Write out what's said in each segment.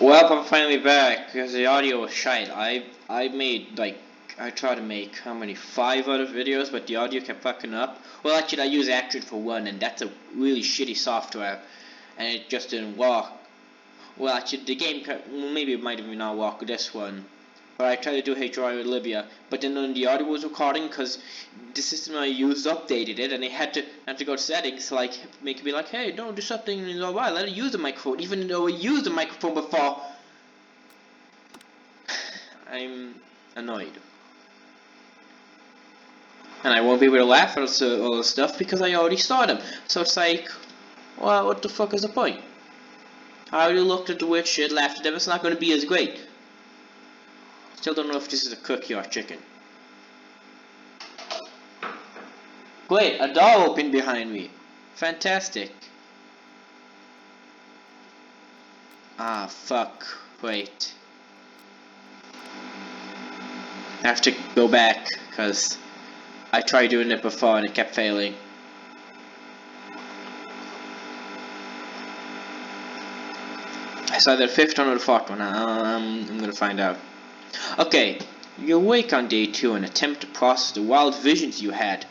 Well, I'm finally back because the audio was shite. I made I tried to make how many 5 other videos, but the audio kept fucking up. Well, actually, I use Actrid for one, and that's a really shitty software, and it just didn't work. Well, actually, the game maybe it might have not worked with this one, but I tried to do HRI with Libya, but then the audio was recording because the system I used updated it, and they had to go to settings, like make it be like, hey, no, this updating is alright. Let it use the microphone, even though we used the microphone before. I'm annoyed. And I won't be able to laugh at all the stuff because I already saw them. So it's like, well, what the fuck is the point? I already looked at the weird shit, laughed at them, it's not going to be as great. Still don't know if this is a cookie or a chicken. Great, a door opened behind me. Fantastic. Ah, fuck. Wait. I have to go back, because I tried doing it before and it kept failing. It's either the fifth one or the fourth one. I'm gonna find out. Okay, you awake on day 2 and attempt to process the wild visions you had.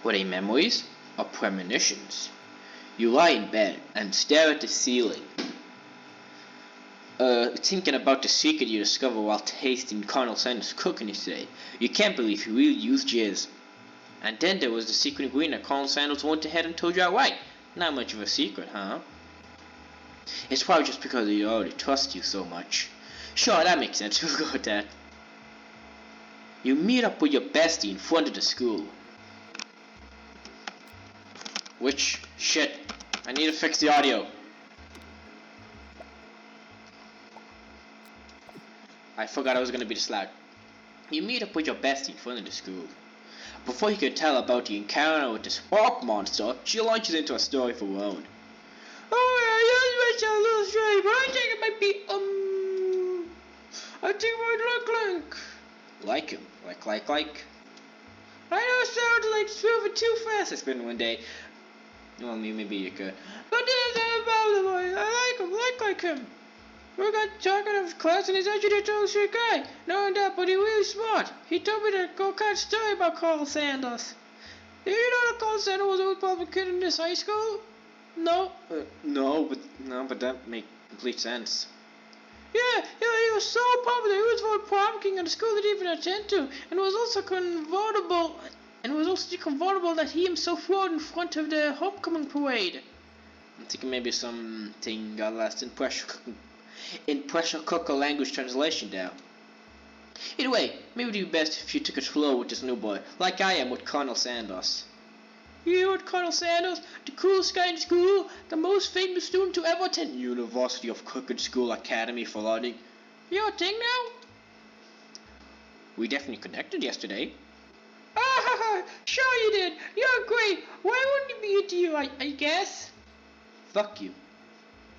Were they memories or premonitions? You lie in bed and stare at the ceiling, thinking about the secret you discovered while tasting Colonel Sanders' cooking yesterday. You can't believe he really used jizz. And then there was the secret ingredient that Colonel Sanders went ahead and told you outright. Not much of a secret, huh? It's probably just because he already trusts you so much. Sure, that makes sense. We'll go with that. You meet up with your bestie in front of the school. Which, shit, I need to fix the audio. I forgot I was gonna be this loud. You meet up with your bestie in front of the school. Before you can tell about the encounter with the spark monster, she launches into a story of her own. Oh yeah, yes, a little strange, but I think it might be, I think it might look like him. Like. I know it sounds like moving too fast. It's been one day. Well, maybe you could. But this is about the boy. I like him. We got talking of class and he's actually a total straight guy. Knowing that, but he's really smart. He told me to go catch a story about Carl Sanders. Did you know that Carl Sanders was a Republican kid in this high school? No. No, but that makes complete sense. Yeah, he was so popular. He was voted prom king at the school that he even attended to, and was also convertible. That he himself rode in front of the homecoming parade. I'm thinking maybe something got lost in pressure cooker language translation there. Either way, maybe it would be best if you took it slow with this new boy, like I am with Colonel Sanders. You with Colonel Sanders, the coolest guy in school, the most famous student to ever attend University of Cooking School Academy for Learning. You're a thing now? We definitely connected yesterday. Ah, sure you did. You're great. Why wouldn't he be into you, I guess? Fuck you.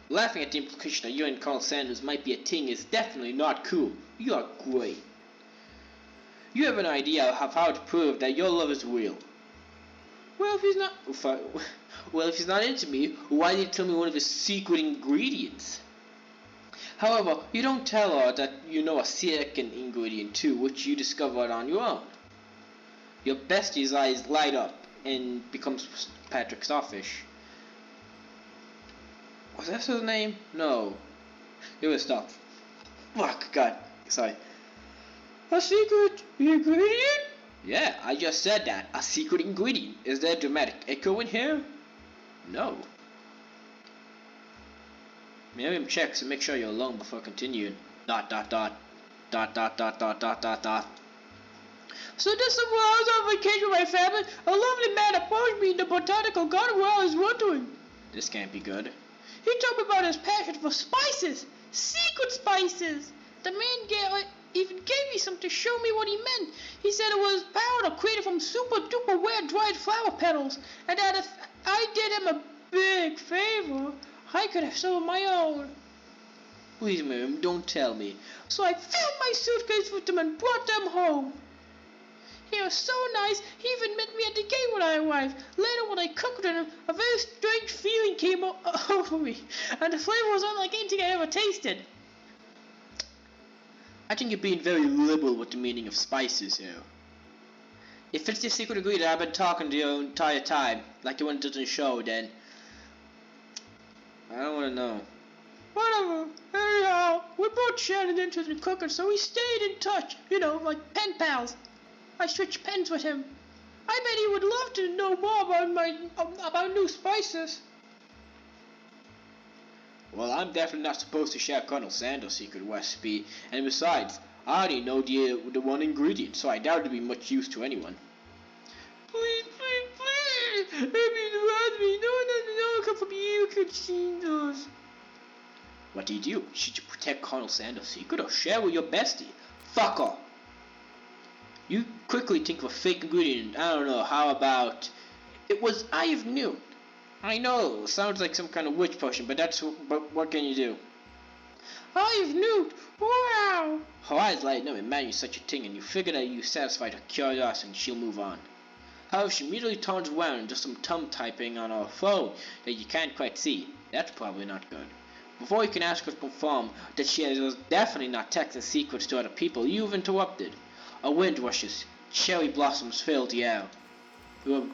Laughing at the implication that you and Colonel Sanders might be a thing is definitely not cool. You are great. You have an idea of how to prove that your love is real. Well, if he's not into me, why did he tell me one of his secret ingredients? However, you don't tell her that you know a second ingredient too, which you discovered on your own. Your bestie's eyes light up and becomes Patrick Starfish. Was that his name? No. It was stop. Fuck, God. Sorry. A secret ingredient? Yeah, I just said that. A secret ingredient. Is there a dramatic echo in here? No. Miriam checks and make sure you're alone before continuing. ... So this is where I was on vacation with my family. A lovely man approached me in the botanical garden where I was wandering. This can't be good. He told me about his passion for spices. Secret spices. The man even gave me some to show me what he meant. He said it was powder created from super duper rare dried flower petals, and that if I did him a big favor, I could have some of my own. Please, ma'am, don't tell me. So I filled my suitcase with them and brought them home. He was so nice, he even met me at the gate when I arrived. Later, when I cooked with him, a very strange feeling came over me, and the flavor was unlike anything I ever tasted. I think you're being very liberal with the meaning of spices here. If it's the secret ingredient I've been talking to you the entire time, like the one that doesn't show, then I don't want to know. Whatever. Anyhow, we're both Shannon interested in cooking, so we stayed in touch. You know, like pen pals. I switched pens with him. I bet he would love to know more about new spices. Well, I'm definitely not supposed to share Colonel Sanders' secret recipe, and besides, I already know the one ingredient, so I doubt it'd be much use to anyone. Please, please, please! If you ask me, no one doesn't know come from you, Casinos. What do you do? Should you protect Colonel Sanders' secret or share with your bestie? Fuck off! You quickly think of a fake ingredient. I don't know. How about it was eye of noon? I know, sounds like some kind of witch potion, but what can you do? Eye of noon. Wow. Her eyes lighten up and imagine such a thing, and you figure that you satisfied her curiosity and she'll move on. However, she immediately turns around and does some thumb typing on her phone that you can't quite see. That's probably not good. Before you can ask her to confirm that she is definitely not texting secrets to other people, you've interrupted. A wind rushes. Cherry blossoms fill the air.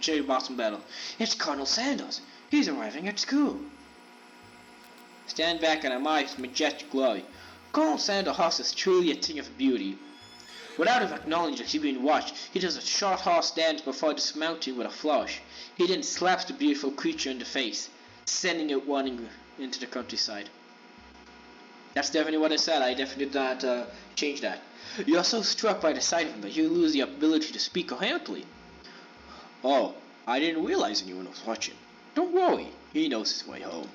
Cherry blossom battle. It's Colonel Sanders. He's arriving at school. Stand back and admire his majestic glory. Colonel Sanders' horse is truly a thing of beauty. Without even acknowledging that he's being watched, he does a short horse dance before dismounting with a flourish. He then slaps the beautiful creature in the face, sending it running into the countryside. That's definitely what I said. I definitely did not change that. You are so struck by the sight of him that you lose the ability to speak coherently. Oh, I didn't realize anyone was watching. Don't worry, he knows his way home.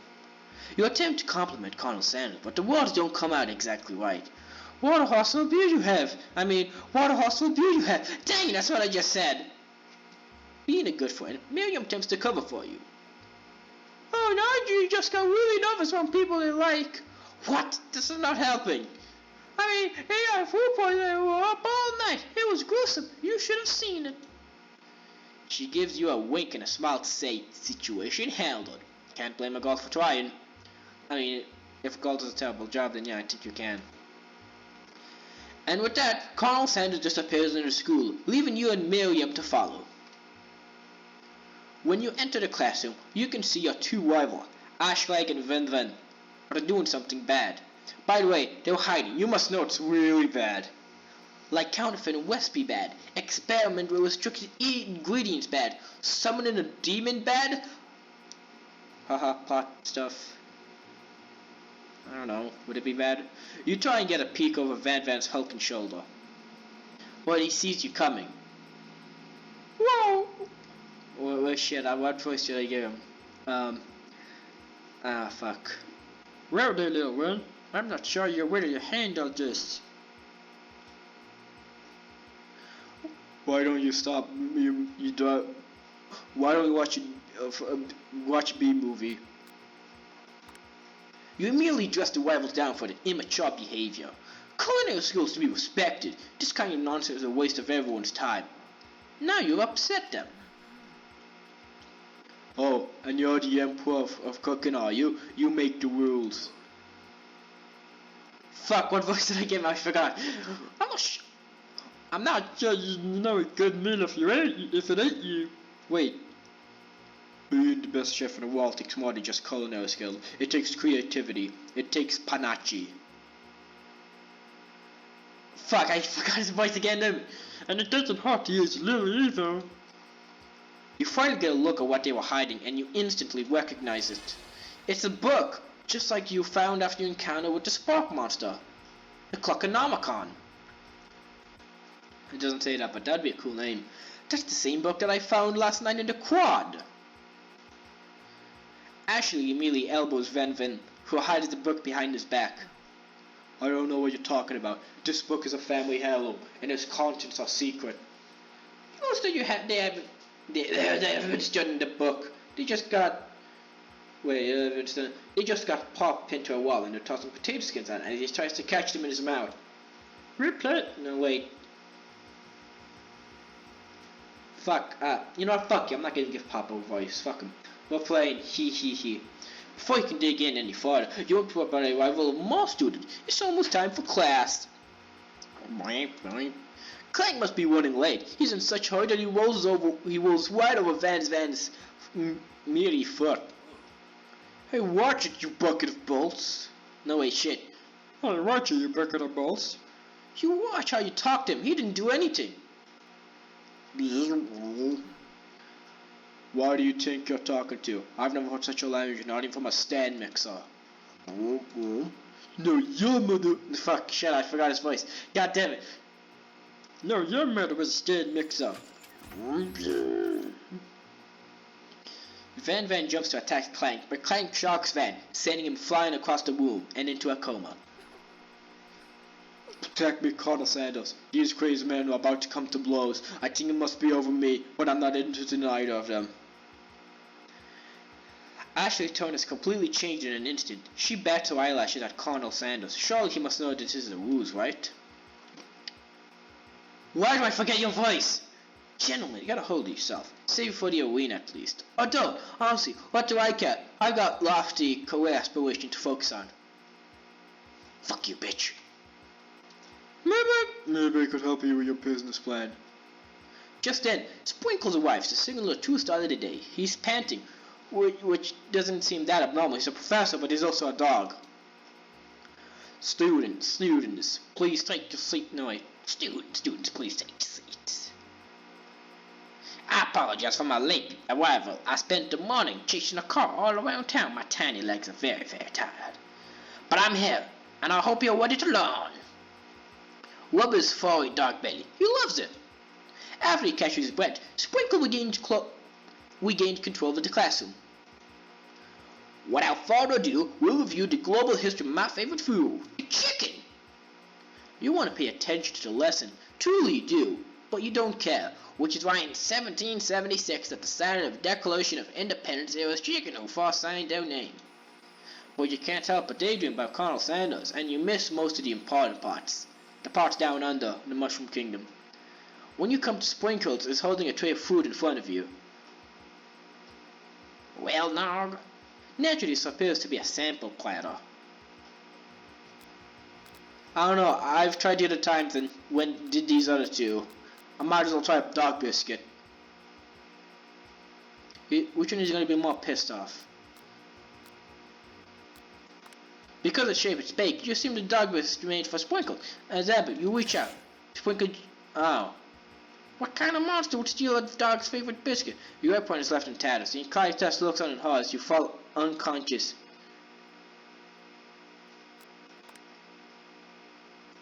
You attempt to compliment Colonel Sanders, but the words don't come out exactly right. What a hostile beard you have! What a hostile beard you have! Dang, that's what I just said! Being a good friend, Miriam attempts to cover for you. Oh, Nigel, you just got really nervous when people they like. What? This is not helping. They got food poisoning and were up all night. It was gruesome. You should have seen it. She gives you a wink and a smile to say, situation handled. Can't blame a girl for trying. If a girl does a terrible job, then yeah, I think you can. And with that, Colonel Sanders disappears into school, leaving you and Miriam to follow. When you enter the classroom, you can see your two rivals, Ashlag and Ven, are doing something bad. By the way, they're hiding. You must know it's really bad. Like counterfeiting recipe bad, experiment with restricted ingredients bad, summoning a demon bad. Haha, pot stuff. I don't know, would it be bad? You try and get a peek over Van's hulking shoulder. Well, he sees you coming. Whoa! Well, shit, what voice should I give him? Fuck. Well there, little one. I'm not sure you're ready to handle this. Why don't you stop? Why don't you watch a B movie? You immediately dress the rivals down for their immature behavior. Culinary skills to be respected. This kind of nonsense is a waste of everyone's time. Now you've upset them. Oh, and you're the emperor of cooking, are you? You make the rules. Fuck, what voice did I give? I forgot. I'm not sure you know a good meal if it ain't you. Wait. Being the best chef in the world takes more than just culinary skill. It takes creativity. It takes panache. Fuck, I forgot his voice again. And it doesn't hurt to use Lily either. You finally get a look at what they were hiding, and you instantly recognize it. It's a book, just like you found after your encounter with the spark monster. The Clockonomicon. It doesn't say that, but that'd be a cool name. That's the same book that I found last night in the quad. Ashley immediately elbows Ven, who hides the book behind his back. I don't know what you're talking about. This book is a family heirloom, and its contents are secret. You know that they haven't studied the book. They just got popped into a wall and they're tossing potato skins on it, and he tries to catch them in his mouth. Replay? No, wait. Fuck. You know what? Fuck you. I'm not gonna give Papa a voice. Fuck him. We're playing he. Before you can dig in any further, you're interrupted by a rival of more students. It's almost time for class. Clank must be running late. He's in such a hurry that he rolls right over Van's meaty foot. Hey, watch it, you bucket of bolts. No, wait, shit. I'll watch it, you bucket of bolts. You watch how you talk to him. He didn't do anything. Why do you think you're talking to? I've never heard such a language, not even from a stand mixer. No, your mother... Fuck, shit, I forgot his voice. God damn it. No, your mother was a stand mixer. Van jumps to attack Clank, but Clank shocks Van, sending him flying across the room and into a coma. Protect me, Colonel Sanders. These crazy men are about to come to blows. I think it must be over me, but I'm not interested in either of them. Ashley's tone has completely changed in an instant. She bats her eyelashes at Colonel Sanders. Surely he must know this is a ruse, right? Why do I forget your voice? Gentlemen, you gotta hold yourself. Save for the arena at least. Or don't. Honestly, what do I care? I've got lofty career aspiration to focus on. Fuck you, bitch. Maybe I could help you with your business plan. Just then, Sprinkles arrives to signal the true start of the day. He's panting, which doesn't seem that abnormal. He's a professor, but he's also a dog. Students, please take your seat. No, wait. Students, please take your seats. I apologize for my late arrival. I spent the morning chasing a car all around town. My tiny legs are very, very tired. But I'm here, and I hope you're ready to learn. Rubber's furry dog belly. He loves it. After he catches his breath, Sprinkle regained control of the classroom. Without further ado, we'll review the global history of my favorite food, the chicken. You want to pay attention to the lesson, truly you do, but you don't care, which is why in 1776 at the signing of the Declaration of Independence it was chicken who first signed their name. But you can't help but daydream about Colonel Sanders, and you miss most of the important parts. The parts down under the Mushroom Kingdom. When you come to Sprinkles is holding a tray of food in front of you. Well, Nog, naturally this appears to be a sample platter. I don't know, I've tried the other times and did these other two. I might as well try a dog biscuit. Which one is going to be more pissed off? Because of shape it's baked, you assume the dog biscuit made for Sprinkle. As ever, you reach out. Sprinkle... Oh. What kind of monster would steal a dog's favorite biscuit? Your right point is left in tatters, and your Clive test looks on in horror as you fall unconscious.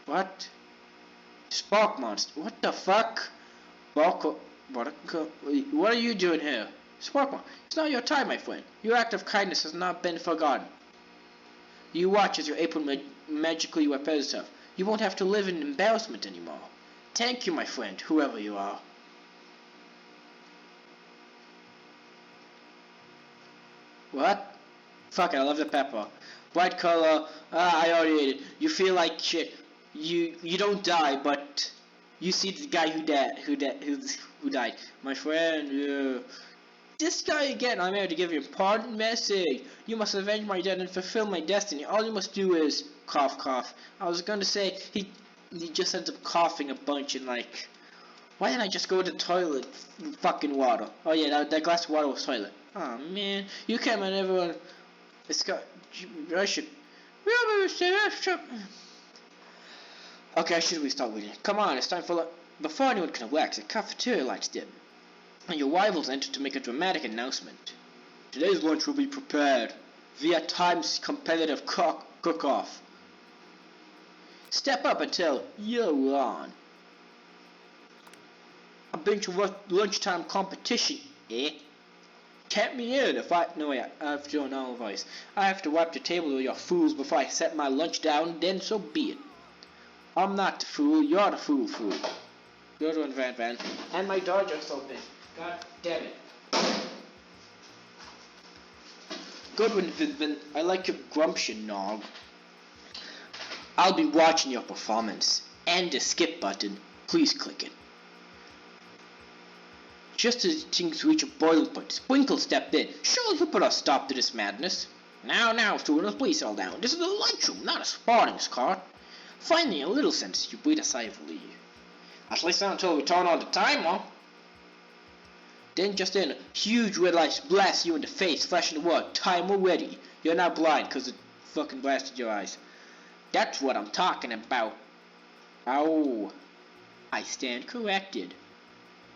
What? Spark monster. What the fuck? What are you doing here? Spark monster. It's not your time, my friend. Your act of kindness has not been forgotten. You watch as your apron magically repairs itself. You won't have to live in embarrassment anymore. Thank you, my friend, whoever you are. What? Fuck it, I love the pepper. Bright color. I already ate it. You feel like shit. You don't die, but you see the guy who died. My friend. This guy again. I'm here to give you an important message. You must avenge my death and fulfill my destiny. All you must do is cough, cough. I was going to say he just ends up coughing a bunch and like, why didn't I just go to the toilet? Fucking water. Oh yeah, that glass of water was toilet. Oh man, you came and everyone. It's got. I should. Okay, should we start reading? Come on, it's time for. Before anyone can relax, the cafeteria lights dim, and your rivals enter to make a dramatic announcement. Today's lunch will be prepared via Time's competitive cook-off. Step up until you're on. A bench lunchtime competition, eh? Count me in if I... No, wait, I have to do an own voice. I have to wipe the table with your fools before I set my lunch down, then so be it. I'm not the fool, you're the fool. You're the one, Van. And my door just opened. God damn it. Good one, Vin. I like your gumption, Nog. I'll be watching your performance. And the skip button. Please click it. Just as things reach a boiling point, Sprinkle stepped in. Surely he'll put a stop to this madness. Now, students, please settle down. This is a lunchroom, not a sporting cart. Finally, a little sense, you breathe a sigh of relief. At least not until we turn on the timer. Then just then, a huge red light blasts you in the face, flashing the word, timer ready. You're now blind because it fucking blasted your eyes. That's what I'm talking about. Oh, I stand corrected.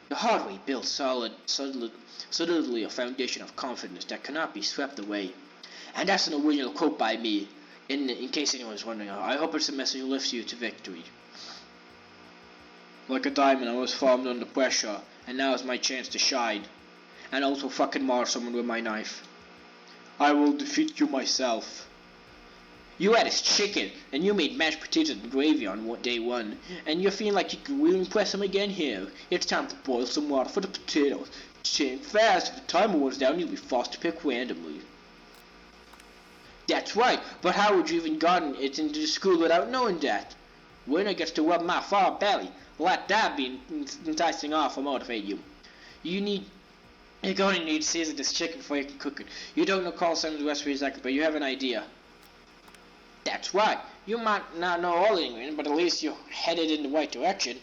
The hard way builds solidly a foundation of confidence that cannot be swept away. And that's an original quote by me, in case anyone's wondering. I hope it's a message that lifts you to victory. Like a diamond, I was formed under pressure, and now is my chance to shine. And also fucking mar someone with my knife. I will defeat you myself. You had his chicken, and you made mashed potatoes and gravy on day one, and you're feeling like you can really impress him again here. It's time to boil some water for the potatoes. Change fast. If the timer runs down, you'll be forced to pick randomly. That's right, but how would you even gotten it into school without knowing that? Winner gets to rub my far belly. Let that be enticing off or motivate you. You're going to need to season this chicken before you can cook it. You don't know call some of the recipe exactly, but you have an idea. That's right. You might not know all the ingredients, but at least you're headed in the right direction.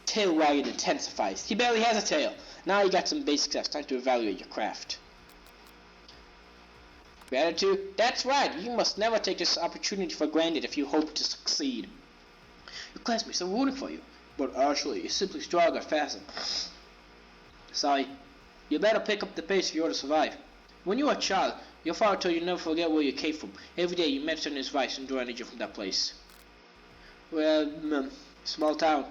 Tail wagging intensifies. He barely has a tail. Now you got some basic steps. Time to evaluate your craft. Gratitude? That's right. You must never take this opportunity for granted if you hope to succeed. Your classmates are rooting for you, but actually you're simply stronger, faster. Sorry. You better pick up the pace if you want to survive. When you were a child, your father told you never forget where you came from. Every day you meditate on his advice and draw energy from that place. Well, small town.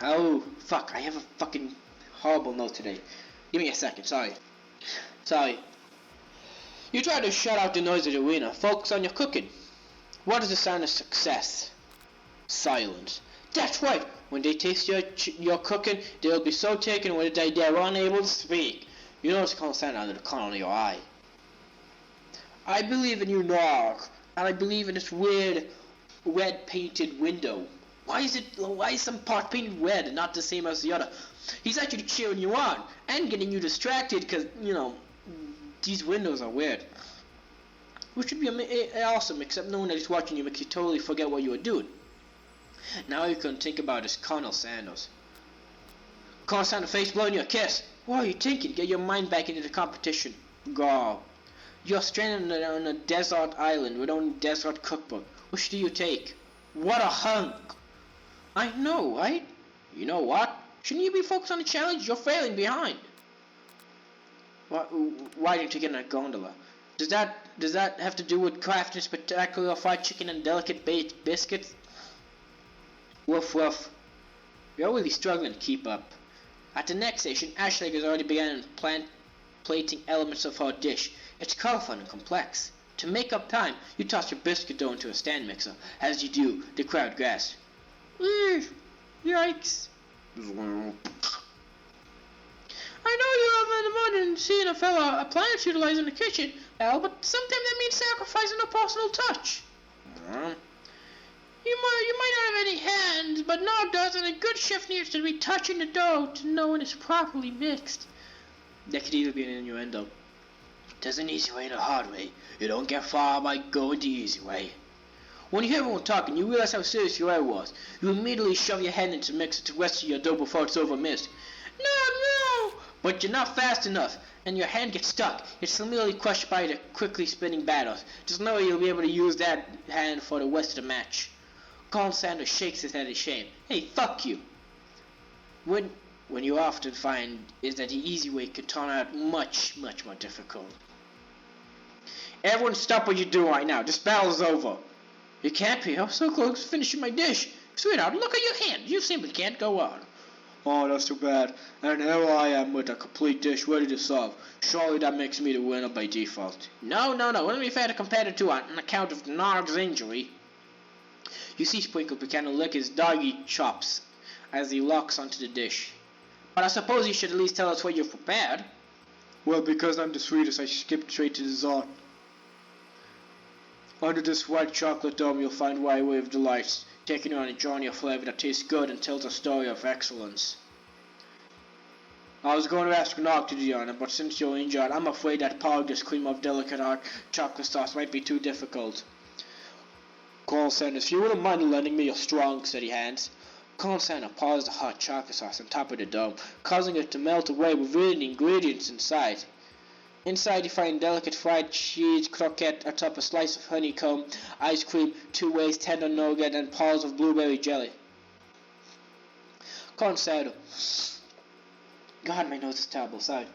Oh, fuck, I have a fucking horrible note today. Give me a second, sorry. You try to shut out the noise of the arena. Focus on your cooking. What is the sign of success? Silence. That's right. When they taste your cooking, they will be so taken away that they are unable to speak. You notice the constant under the corner of your eye. I believe in you, Nark, and I believe in this weird red painted window. Why is some part painted red and not the same as the other? He's actually cheering you on and getting you distracted because, these windows are weird. Which should be awesome, except knowing that he's watching you makes you totally forget what you were doing. Now you can think about this Colonel Sanders. Colonel Sanders face blowing you a kiss. What are you thinking? Get your mind back into the competition. Gaw. You're stranded on a desert island with only desert cookbook. Which do you take? What a hunk! I know, right? You know what? Shouldn't you be focused on the challenge? You're failing behind. Why didn't you get in a gondola? Does that have to do with crafting spectacular fried chicken and delicate baked biscuits? Woof woof. You're really struggling to keep up. At the next station, Ashley has already begun plating elements of her dish. It's colorful and complex. To make up time, you toss your biscuit dough into a stand mixer. As you do, the crowd gasps. Yikes. I know you love in the mud and seeing a fellow appliance utilized in the kitchen, Al, but sometimes that means sacrificing a personal touch. You might not have any hands, but no does, and a good chef needs to be touching the dough to know when it's properly mixed. That could either be an innuendo. There's an easy way and a hard way. You don't get far by going the easy way. When you hear everyone talking, you realize how serious your error was. You immediately shove your hand into the mixer to rescue your dough before it's over mist. No! But you're not fast enough, and your hand gets stuck. It's immediately crushed by the quickly spinning batters. Just know you'll be able to use that hand for the rest of the match. Colin Sanders shakes his head in shame. Hey, fuck you. When you often find is that the easy way can turn out much, much more difficult. Everyone stop what you're doing right now. This battle's over. You can't be. I'm so close to finishing my dish. Sweetheart, look at your hand. You simply can't go on. Oh, that's too bad. And here I am with a complete dish ready to serve. Surely that makes me the winner by default. No. Let me fair to competitor too on account of Narg's injury. You see Sprinkle begin to lick his doggy chops as he locks onto the dish. But I suppose you should at least tell us what you've prepared. Well, because I'm the sweetest, I skipped straight to dessert. Under this white chocolate dome, you'll find wide way of delights, taking you on a journey of flavor that tastes good and tells a story of excellence. I was going to ask Nog to join it, but since you're injured, I'm afraid that powdered cream of delicate hot chocolate sauce might be too difficult. Colonel Sanders, if you wouldn't mind lending me your strong, steady hands. Colonel Sanders pours the hot chocolate sauce on top of the dough, causing it to melt away, revealing the ingredients inside. Inside you find delicate fried cheese, croquette atop a slice of honeycomb, ice cream, 2 ways tender nougat, and paws of blueberry jelly. Colonel Sanders, God, my nose is terrible, sorry.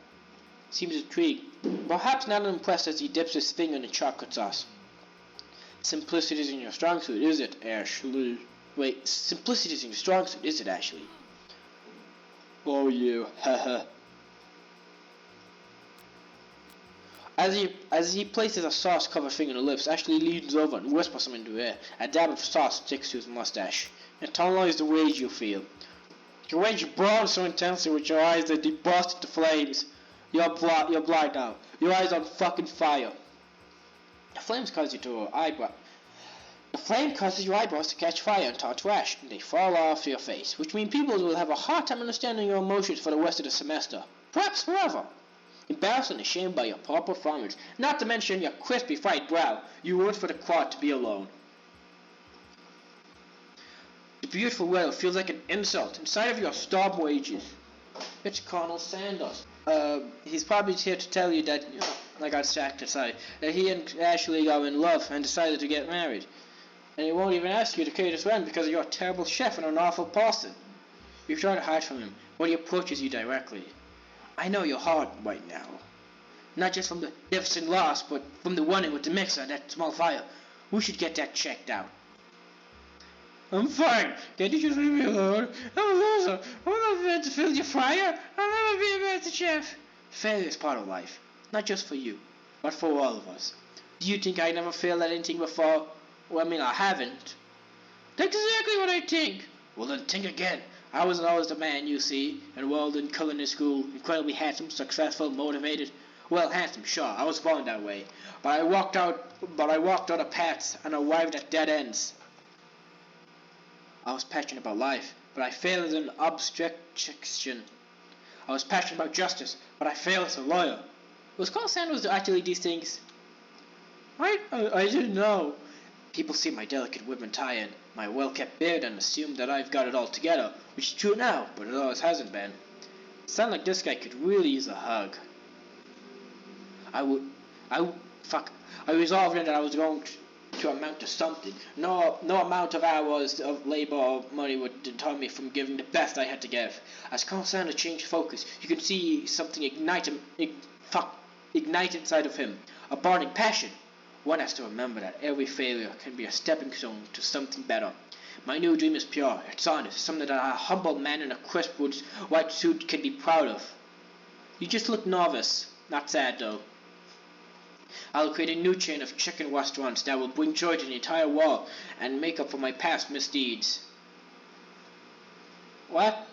Seems intrigued. Perhaps not impressed as he dips his finger in the chocolate sauce. Simplicity is in your strong suit, is it, Ashley? Wait, simplicity is in your strong suit, is it, Ashley? Oh, you, haha. As he places a sauce-covered finger on the lips, Ashley leans over and whispers something into her ear. A dab of sauce sticks to his mustache. Internalize the rage you feel. Your rage burns so intensely with your eyes that they burst into flames. You're blind now. Your eyes are on fucking fire. The flames cause your eyebrows to catch fire and turn to ash, and they fall off your face, which means people will have a hard time understanding your emotions for the rest of the semester, perhaps forever. Embarrassed and ashamed by your poor performance, not to mention your crispy fried brow, you want for the quad to be alone. The beautiful weather feels like an insult inside of your storm wages. It's Colonel Sanders. He's probably here to tell you that, I got sacked aside, that he and Ashley are in love and decided to get married. And he won't even ask you to cater his wedding because you're a terrible chef and an awful person. You try to hide from him, but he approaches you directly. I know you're hard right now. Not just from the deficit loss, but from the running with the mixer and that small fire. We should get that checked out. I'm fine. Can't you just leave me alone? I'm a loser. I'm not meant to fill your fryer. I'll never be a master chef. Failure is part of life. Not just for you, but for all of us. Do you think I never failed at anything before? Well, I haven't. That's exactly what I think. Well, then think again. I wasn't always the man, you see, enrolled in culinary school, incredibly handsome, successful, motivated. Well, handsome, sure, I was born that way. But I walked out of paths and arrived at dead ends. I was passionate about life, but I failed as an obstetrician. I was passionate about justice, but I failed as a lawyer. Was Colonel Sanders actually these things? I didn't know. People see my delicate ribbon tie and my well-kept beard and assume that I've got it all together, which is true now, but it always hasn't been. Sound like this guy could really use a hug. I resolved that I was going to amount to something. No amount of hours of labor or money would deter me from giving the best I had to give. As Colonel Sanders changed focus, you could see something ignite inside of him, a burning passion. One has to remember that every failure can be a stepping stone to something better. My new dream is pure, it's honest, something that a humble man in a crisp white suit can be proud of. You just look nervous, not sad though. I'll create a new chain of chicken restaurants that will bring joy to the entire world and make up for my past misdeeds. What?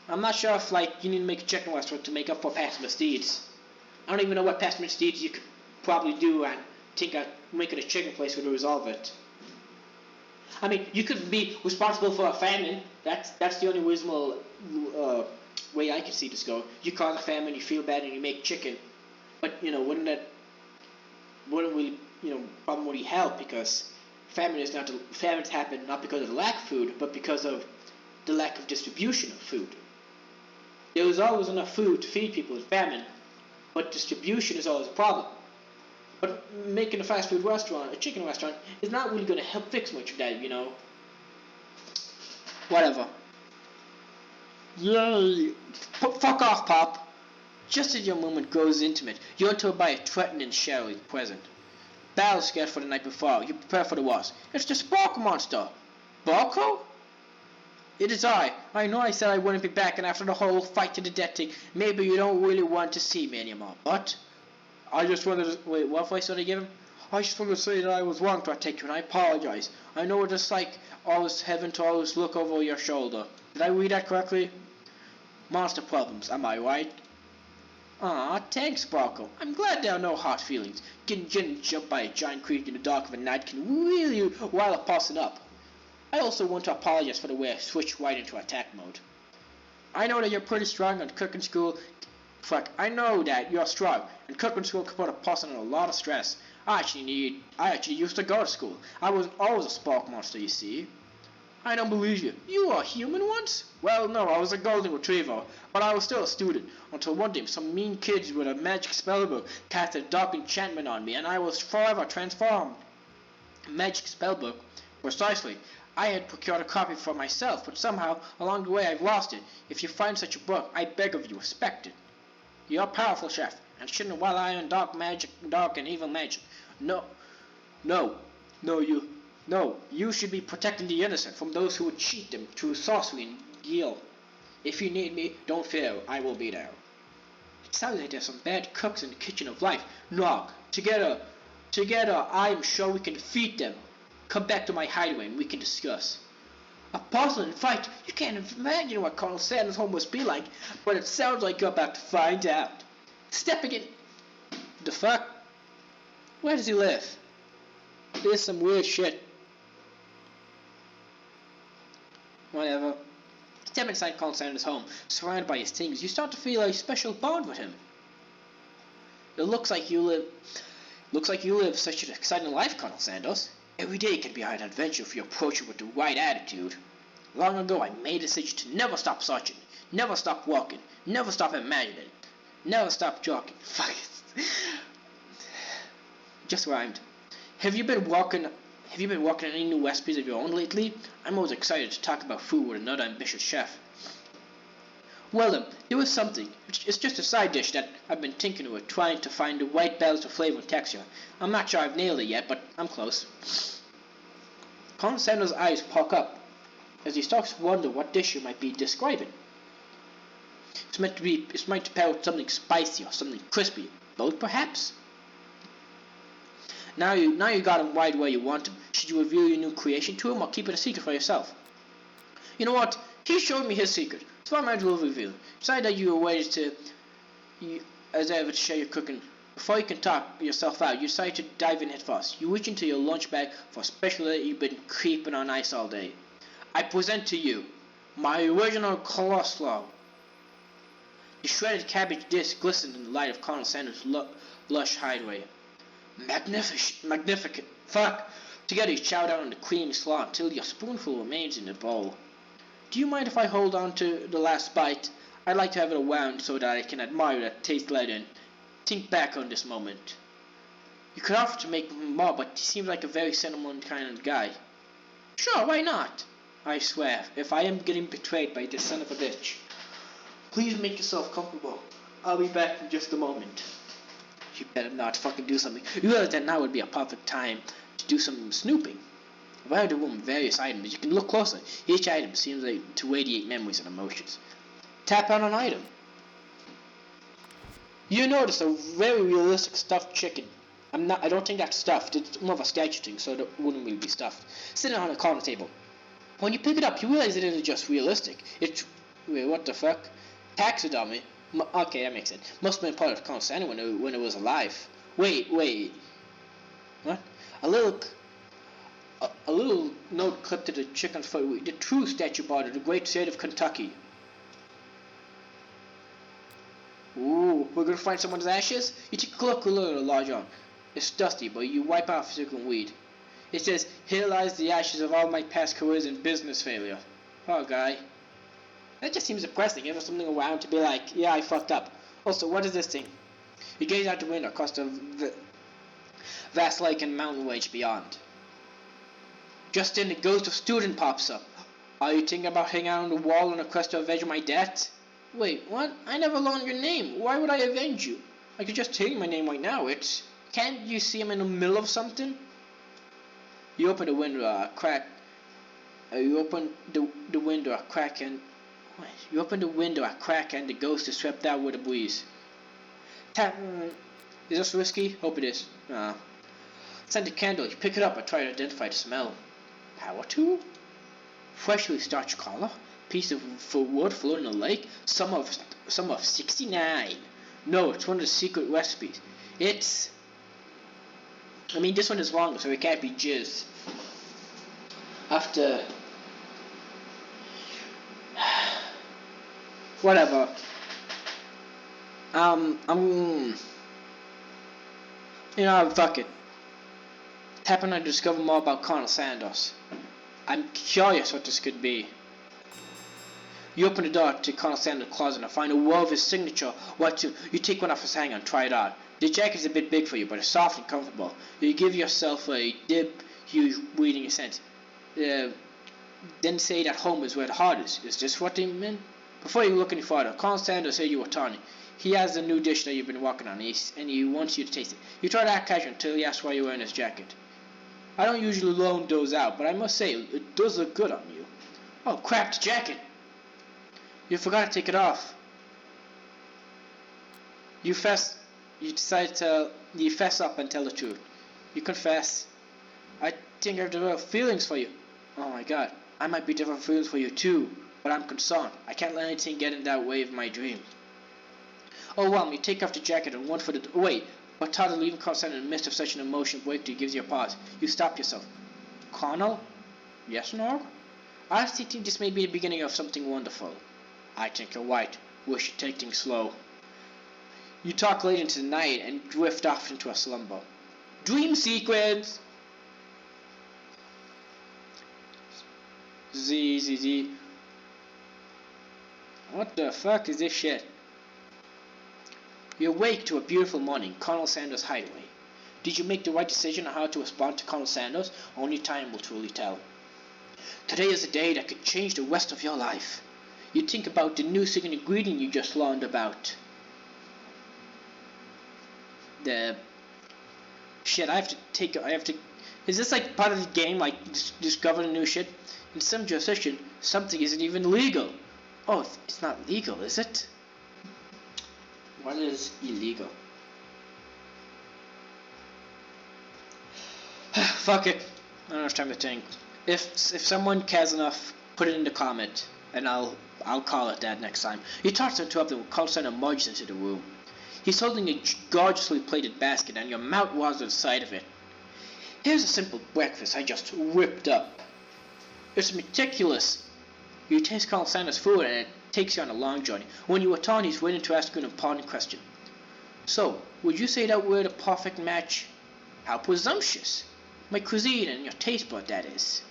I'm not sure if you need to make a chicken restaurant to make up for past misdeeds. I don't even know what past misdeeds you could probably do and think making a chicken place would resolve it. You could be responsible for a famine. That's the only reasonable way I could see this go. You cause a famine, you feel bad, and you make chicken. But wouldn't really problem really help, because famines happen not because of the lack of food, but because of the lack of distribution of food. There is always enough food to feed people in famine, but distribution is always a problem. But making a fast food restaurant, a chicken restaurant, is not really going to help fix much of that, Whatever. Yay! Fuck off, Pop! Just as your moment grows intimate, you're told by a threatening shadowy present. Battle scared for the night before, you prepare for the worst. It's the Sparkle Monster! Barco? It is I. I know I said I wouldn't be back, and after the whole fight to the death thing, maybe you don't really want to see me anymore, but... I just wanted to... Wait, what voice did I give him? I just wanted to say that I was wrong to attack you, and I apologize. I know what it's like, always having to always look over your shoulder. Did I read that correctly? Monster problems, am I right? Aw, thanks, Sparkle. I'm glad there are no hard feelings. Getting jumped by a giant creature in the dark of a night can really rile a person up. I also want to apologize for the way I switched right into attack mode. I know that you're pretty strong at cooking school. Fuck, I know that you're strong, and cooking school can put a person in a lot of stress. I actually used to go to school. I was always a spark monster, you see. I don't believe you. You were a human once? Well, no, I was a golden retriever, but I was still a student, until one day some mean kids with a magic spellbook cast a dark enchantment on me, and I was forever transformed. Magic spellbook? Precisely. I had procured a copy for myself, but somehow, along the way, I've lost it. If you find such a book, I beg of you, respect it. You're a powerful chef, and shouldn't rely on dark and evil magic. No, you should be protecting the innocent from those who would cheat them through sorcery and guile. If you need me, don't fear, I will be there. It sounds like there's some bad cooks in the kitchen of life. No, together, I'm sure we can defeat them. Come back to my hideaway and we can discuss. A puzzling fight? You can't imagine what Colonel Sanders' home must be like, but it sounds like you're about to find out. Stepping in... The fuck? Where does he live? There's some weird shit. Whatever. Step inside Colonel Sanders' home, surrounded by his things. You start to feel a special bond with him. It looks like you live such an exciting life, Colonel Sanders. Every day can be an adventure if you approach it with the right attitude. Long ago, I made a decision to never stop searching, never stop walking, never stop imagining, never stop joking. Fuck it. Just rhymed. Have you been walking any new recipes of your own lately? I'm always excited to talk about food with another ambitious chef. Well then, there was something. It's just a side dish that I've been tinkering with, trying to find the right balance of flavor and texture. I'm not sure I've nailed it yet, but I'm close. Colonel Sanders' eyes perk up as he starts to wonder what dish you might be describing. It's meant to pair with something spicy or something crispy. Both, perhaps? Now you got him right where you want him. Should you reveal your new creation to him or keep it a secret for yourself? You know what? He showed me his secret, so I might as well reveal it. Decide that you are ready to share your cooking. Before you can talk yourself out, you decide to dive in head first. You reach into your lunch bag for a special that you've been keeping on ice all day. I present to you my original coleslaw. The shredded cabbage disc glistened in the light of Colonel Sanders' lush hideaway. Magnificent. Fuck. Together you chow down on the creamy slaw until your spoonful remains in the bowl. Do you mind if I hold on to the last bite? I'd like to have it around so that I can admire that taste later and think back on this moment. You could offer to make more, but he seems like a very sentimental kind of guy. Sure, why not? I swear, if I am getting betrayed by this son of a bitch. Please make yourself comfortable. I'll be back in just a moment. You better not fucking do something. You realize that now would be a perfect time to do some snooping. Around the room, various items. You can look closer. Each item seems like to radiate memories and emotions. Tap on an item. You notice a very realistic stuffed chicken. I don't think that's stuffed. It's more of a statue thing, so it wouldn't really be stuffed. Sitting on a corner table. When you pick it up, you realize it isn't just realistic. Wait, what the fuck? Taxidermy? Okay, that makes sense. Must have been part of Colonel Sanders when it was alive. Wait. What? A little note clipped to the chicken's foot. The true statue part of the great state of Kentucky. Ooh, we're gonna find someone's ashes? You take a look a little large on. It's dusty, but you wipe off silicone weed. It says, "Here lies the ashes of all my past careers and business failure." Poor guy. That just seems depressing. Have something around to be like, yeah, I fucked up. Also, what is this thing? You gaze out the window across the vast lake and mountain range beyond. Just then, the ghost of student pops up. Are you thinking about hanging out on the wall on a quest to avenge my debt? Wait, what? I never learned your name. Why would I avenge you? I could just tell you my name right now. Can't you see I'm in the middle of something? You open the window a crack. You open the window a crack and the ghost is swept out with a breeze. Is this whiskey? Hope it is. Send a candle. You pick it up and try to identify the smell. Power tool? Freshly starched collar? Piece of wood floating in the lake? Some of 69. No, it's one of the secret recipes. This one is longer, so it can't be jizz. Whatever. Fuck it. Happened to discover more about Colonel Sanders. I'm curious what this could be. You open the door to Colonel Sanders' closet and find a wall of his signature. You take one off his hanger and try it on. The jacket's a bit big for you, but it's soft and comfortable. You give yourself a dip, huge breathing sense. Then say that home is where the heart is. Is this what they meant? Before you look any further, Colonel Sanders said you were Tony. He has the new dish that you've been working on, and he wants you to taste it. You try to act casual until he asks why you're wearing his jacket. I don't usually loan those out, but I must say, it does look good on you. Oh crap, the jacket! You forgot to take it off. You fess up and tell the truth. You confess. I think I have developed feelings for you. Oh my god, I might be developing feelings for you too, but I'm concerned. I can't let anything get in that way of my dream. Oh well, you take off the jacket and one for the wait, but toddler leaving constant in the midst of such an emotional breakthrough gives you a pause. You stop yourself. Colonel? Yes, Norg? I think this may be the beginning of something wonderful. I think you're right. We should take things slow. You talk late into the night and drift off into a slumber. Dream sequence! Z. What the fuck is this shit? You awake to a beautiful morning, Colonel Sanders' hideaway. Did you make the right decision on how to respond to Colonel Sanders? Only time will truly tell. Today is a day that could change the rest of your life. You think about the new secret ingredient you just learned about. The shit, is this like part of the game, like discovering new shit? In some jurisdiction, something isn't even legal. Oh, it's not legal, is it? What is illegal? Fuck it. I don't have time to think. If someone cares enough, put it in the comment, and I'll call it that next time. You toss into up the call center emerges into the room. He's holding a gorgeously plated basket, and your mouth waters at the sight of it. Here's a simple breakfast I just whipped up. It's meticulous. You taste Colonel Sanders' food, and it takes you on a long journey. When you return, he's waiting to ask you an important question. So, would you say that we're the perfect match? How presumptuous. My cuisine and your taste bud, that is.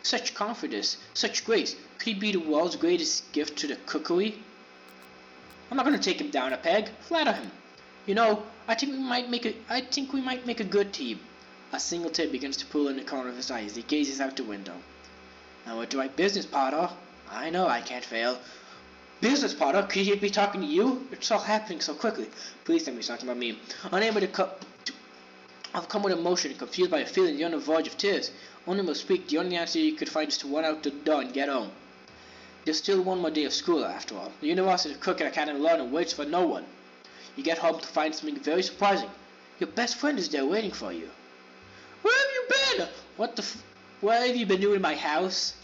Such confidence, such grace. Could he be the world's greatest gift to the cookery? I'm not going to take him down a peg. Flatter him. You know, I think we might make a good team. A single tear begins to pull in the corner of his eye as he gazes out the window. Now we're doing business, Potter. I know I can't fail. Business, Potter? Could he be talking to you? It's all happening so quickly. Please tell me he's talking about me. Unable to overcome with emotion and confused by a feeling on the verge of tears. Only will speak. The only answer you could find is to run out the door and get home. There's still one more day of school, after all. The University of Cooking Academy London waits for no one. You get home to find something very surprising. Your best friend is there waiting for you. Where have you been? What have you been doing in my house?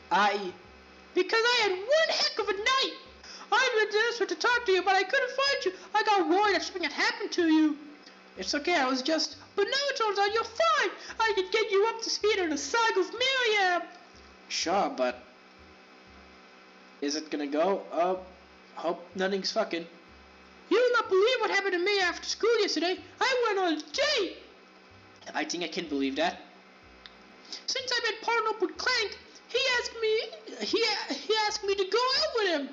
Because I had one heck of a night. I've been desperate to talk to you, but I couldn't find you. I got worried that something had happened to you. It's okay, but now it turns out you're fine. I can get you up to speed on the saga of Miriam. Sure, but is it gonna go? Hope nothing's fucking. You will not believe what happened to me after school yesterday. I went on a date. I think I can believe that. Since I've been partnered up with Clank, he asked me to go out with him.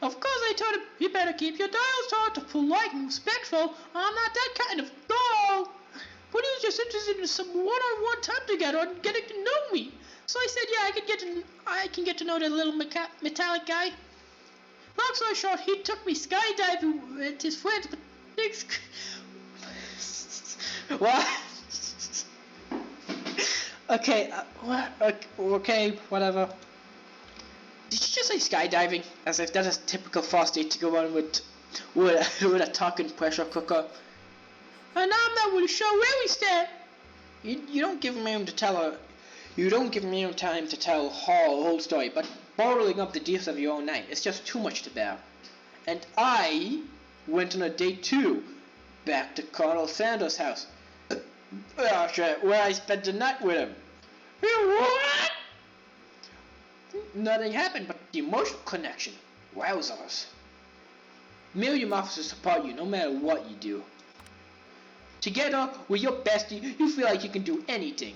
Of course, I told him, you better keep your dials taut to polite and respectful. I'm not that kind of girl. But he was just interested in some one-on-one time together and getting to know me. So I said, yeah, I can get to know that little metallic guy. Long story short, he took me skydiving with his friends, but things... What? Okay, okay, whatever. Did you just say skydiving? As if that's a typical first date to go on with a talking pressure cooker. And I'm not really sure where we stand. You don't give me time to tell her. You don't give me time to tell her whole story, but bottling up the details of your own night, it's just too much to bear. And I went on a date too, back to Colonel Sanders' house. Where I spent the night with him. You what? Nothing happened but the emotional connection. Wowzers. Million officers support you no matter what you do. Together with your bestie, you feel like you can do anything.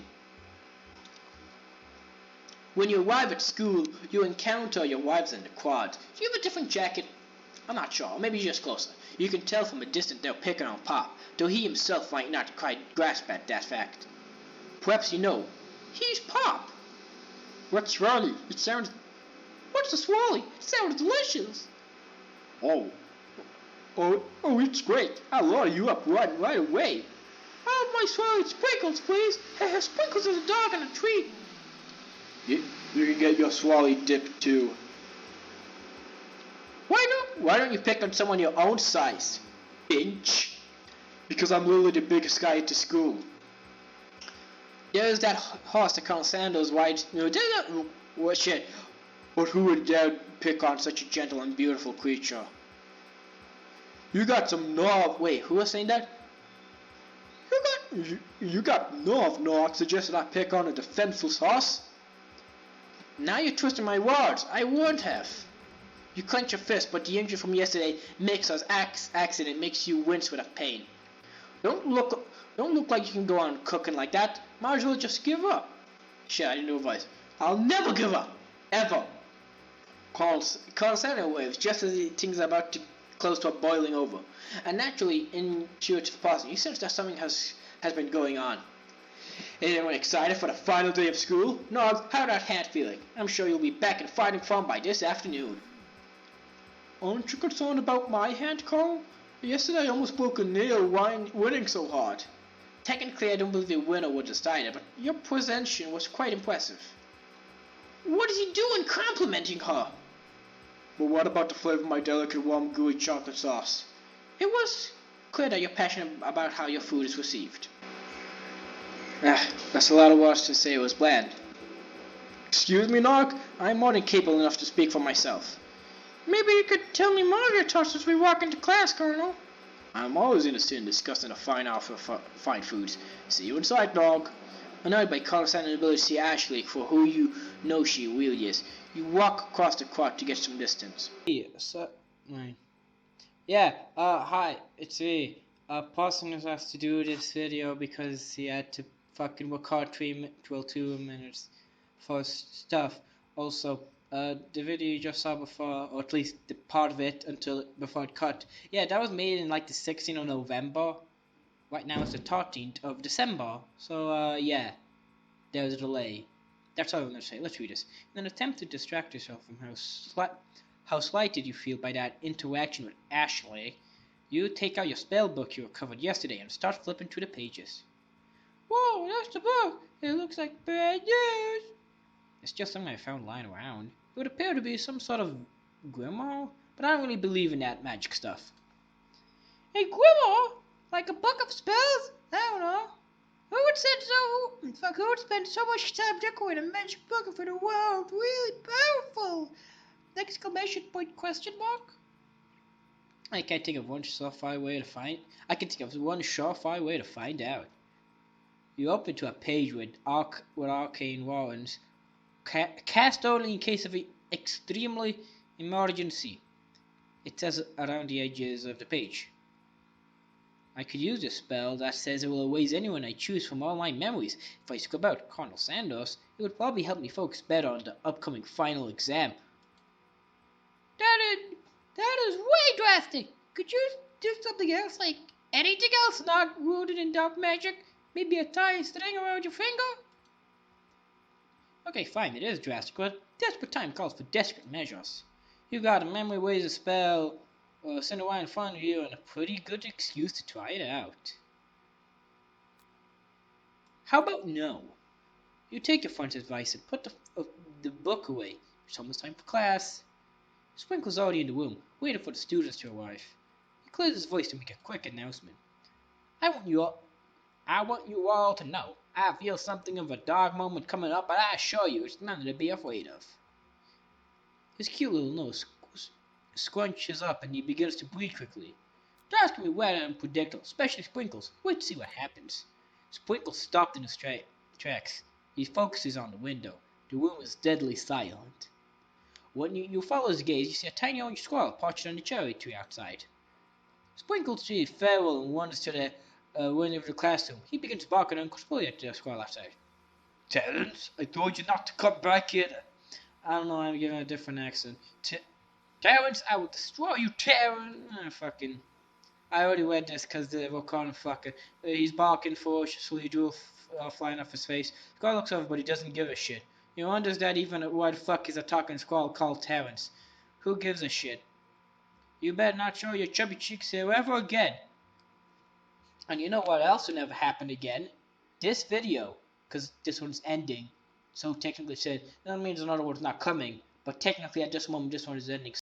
When you arrive at school, you encounter your wives in the quad. Do you have a different jacket? I'm not sure, maybe just closer. You can tell from a distance they're picking on Pop, though he himself might not quite grasp at that fact. Perhaps you know, he's Pop. What's Swirly? It sounds... What's a Swirly? It sounds delicious. Oh, it's great. I'll order you up right away. Oh, my Swirly Sprinkles, please. Hey, Sprinkles is a dog and a treat. You can get your Swirly dip too. Why don't you pick on someone your own size, bitch? Because I'm literally the biggest guy at the school. There's that horse that Colonel Sanders rides. What shit? But who would dare pick on such a gentle and beautiful creature? You got some nerve. Wait, who was saying that? You got nerve, suggested I pick on a defenseless horse? Now you're twisting my words. I wouldn't have. You clench your fist, but the injury from yesterday makes us accident makes you wince with pain. Don't look like you can go on cooking like that. Might as well just give up. Shit, I didn't do advice. I'll never give up. Ever. Colonel Sanders waves just as the things are about to close to boiling over. And naturally, intuitive person, you sense that something has been going on. Is everyone excited for the final day of school? Nog, how's that hand feeling? I'm sure you'll be back in fighting form by this afternoon. Aren't you concerned about my hand, Carl? Yesterday I almost broke a nail winning so hard. Technically I don't believe the winner was decided, but your presentation was quite impressive. What is he doing complimenting her? But what about the flavor of my delicate warm gooey chocolate sauce? It was clear that you're passionate about how your food is received. That's a lot of words to say it was bland. Excuse me, Nog? I'm more than capable enough to speak for myself. Maybe you could tell me more of your thoughts as we walk into class, Colonel. I'm always interested in discussing a fine offer for fine foods. See you inside, Nog. Annoyed by Colonel Sanders' ability to see Ashley for who you know she really is, you walk across the quad to get some distance. Hi, it's me. Paulson has to do this video because he had to fucking record 2 minutes for stuff. Also, the video you just saw before, or at least the part of it before it cut. Yeah, that was made in like the 16th of November. Right now it's the 13th of December. So, yeah, there was a delay. That's all I'm going to say. Let's read this. In an attempt to distract yourself from how slighted you feel by that interaction with Ashley, you take out your spell book you recovered yesterday and start flipping through the pages. Whoa, that's the book! It looks like bad news! It's just something I found lying around. It would appear to be some sort of grimoire, but I don't really believe in that magic stuff. A grimoire? Like a book of spells? I don't know. Who would spend so much time decorating a magic book for the world? Really powerful! Exclamation point, question mark? I can think of one surefire way to find out. You open to a page with arcane warrants, cast only in case of extremely emergency. It says around the edges of the page. I could use a spell that says it will erase anyone I choose from all my memories. If I scrub out Colonel Sanders, it would probably help me focus better on the upcoming final exam. That is way drastic. Could you do something else, like anything else not rooted in dark magic? Maybe a tie string around your finger? Okay, fine, it is drastic, but desperate time calls for desperate measures. You got a memory ways a spell, or send a in front of you, and a pretty good excuse to try it out. How about no? You take your friend's advice and put the book away. It's almost time for class. Sprinkle's already in the room, waiting for the students to arrive. He clears his voice to make a quick announcement. I want you all to know, I feel something of a dark moment coming up, but I assure you it's nothing to be afraid of. His cute little nose scrunches up and he begins to breathe quickly. Darks can be wet and unpredictable, especially Sprinkles. Wait to see what happens. Sprinkles stopped in his tracks. He focuses on the window. The room is deadly silent. When you follow his gaze, you see a tiny orange squirrel perched on the cherry tree outside. Sprinkles sees farewell and wanders to the window of the classroom. He begins barking uncontrollably at the squirrel outside. Terence, I told you not to come back here. I don't know, I'm giving a different accent. Terence, I will destroy you, Terence. I already read this because we're calling him fucking. He's barking ferociously, drool flying off his face. The squirrel looks over, but he doesn't give a shit. He wonders that even why the fuck is a talking squirrel called Terence. Who gives a shit? You better not show your chubby cheeks here ever again. And you know what else will never happen again? This video. Because this one's ending. So technically said, that means another one's not coming. But technically at this moment, this one is ending.